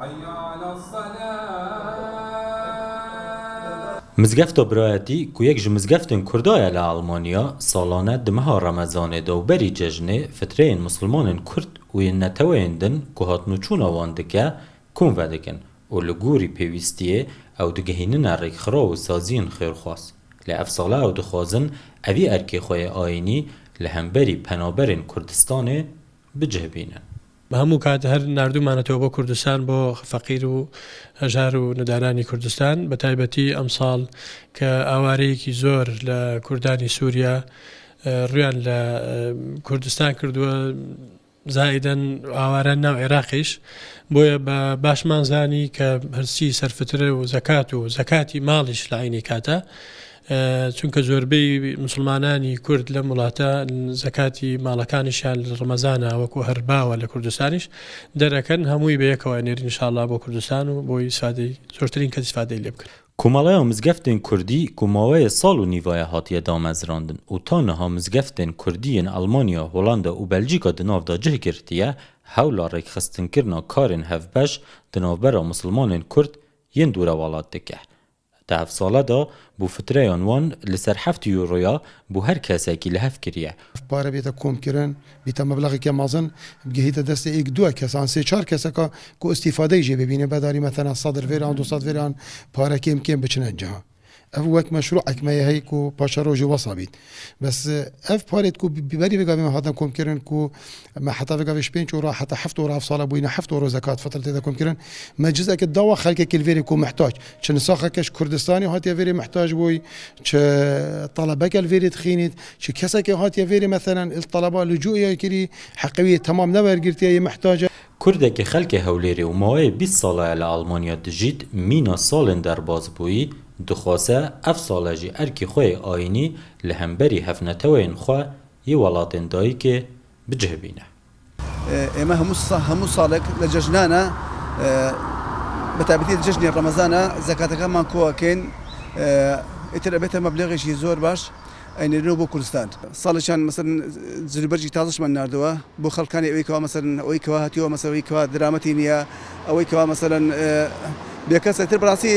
حي على الصلاة. مزگفت برایتی که یک مزگفتن کردای لآلمانیا سالانه دمها رمضان دو بری جشن فتره مسلمان کرد و نتویندن که هاتنوچون آواندکه کن ودکن و لگوری پیوستیه او دگهینن ریخرا و سازین خیرخواست. لعف ساله او دخوازن اوی ارکی خوی آینی لهمبری پنابرین کردستان بجهبینن. هەموو کات هەر نردومانەتەوە بۆ کوردستان بۆ فەقیر و هەژار و نەدارانی کوردستان بە تایبەتی ئەمساڵ کە ئاوارەیەکی زۆر لە کوردانی سووریا ڕویان لە کوردستان کردووە زائیدەن ئاوارە ناو عێراقیش بۆیە بە باشمان زانی کە هەرچی سەرفترە و زەکاتی ماڵیش لە عینی کاتە چونکە زۆربەی مسلمانانی کورد لە وڵاتە زەکاتی ماڵەکانیشیان لە ڕەمەزانە وەکو هەرباوە لە کوردستانیش دەرەکەن هەمووی بە یەکەوە نێرین ئینشاءالله بۆ کوردستان و بۆی سادەی زۆرترین کەس ئیسفادەی لێ بکەن. کومەڵەیە مزگەفتên Kurdî ku mawayê sal û nîvaya hatiye damezrandin û taniha mizgeftên Kurdî yên Almanya, Hollanda û Belçîka di nav da cih girtiye, hewla rêkxistinkirinê karên hevbeş di navbera mislimanên Kurd yên dûre welat dike. Di hevsala da bû fitreyan wan li ser heft euroya bû her kesekî li hev kiriye. پاره بیت کم کردن بیت مبلغی که مازن بگهیت دست یک دو کسان سه چهار کسا که استفاده جه ببینه بداری مثلا صدر ویران دو صد ویران پاره کم کم بچنه جها اف وقت مشروع اکمه هی کو پاشارو جو وصابید بس اف پارت کو ببری بگم هاتم کم کردن کو ما حتی بگمش پنج ورا حتی هفت ورا افصال بوینه هفت ورا زکات فتره تدا کم کردن ما جزء که دوا خلق کل ویری کو محتاج چن ساخه کش کردستانی هات ویری محتاج بوی چ طلبه کل ویری تخینید چ کسا که هات ویری مثلا الطلبه لجوء کری حقیقی تمام نورگرتی محتاج Kurdekî xelkê Hewlêrê û mawayê 20 sala li Almanya dijît mîna salên derbas bûyî dixwaze ev sala jî erkî xwe yê ayînî li hemberî hevneteweyên xwe yê welatên dayîkê bicihbîne. ئێمە هەموو ساڵێک لە جەژنانە بەتایبەتی جەژنی ڕەمەزانە زەکاتەکەمان کۆکەین ئیتر ئەبێتە مەبلەغێکی زۆر باش ئەینێرنەوە بۆ کوردستان ساڵێکیان مەسەن جلوبەرجی تازەشمان ناردووە بۆ خەڵکانی ئەوەی کەوا مەسەن ئەوەی کەوا هاتیوە مەسەن ئەوەی کەوا درامەتی نییە ئەوەی کەوا مەسەن بێکەسە تر بەڕاستی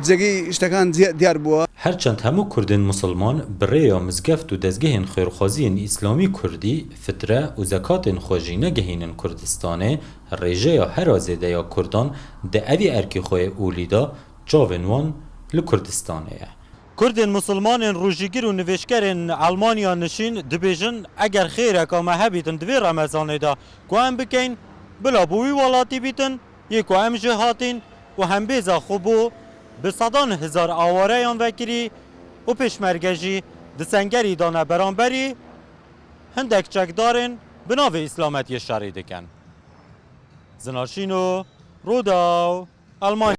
جێگەی شتەکان دیار بووە. Herçend hemû Kurdên Musilman bi rêya mizgeft û dezgehên xêrxwaziyên İslamî Kurdî, fitre û zekatên xwe jî negehînin Kurdistanê, rêjeya hera zêdeya Kurdan di evî erkî xwe yê ûlî da çavên wan li Kurdistanê ye. Kurdên Musilmanên rûjîgir û nivêjkerên Almanya nişîn dibêjin eger xêreka me hebîtin di vê Remezanê da ku em bikein bila bû wî welatî bîtin yê ku em jî hatîn û hembêza xwe bû bi sedan hezar awareyan vekirî û pêşmerge jî di sengerî dane beramberî hindek çekdarên bi navê îslametiyê şerê dikin. Zinarşîno, Rodaw, Almanya.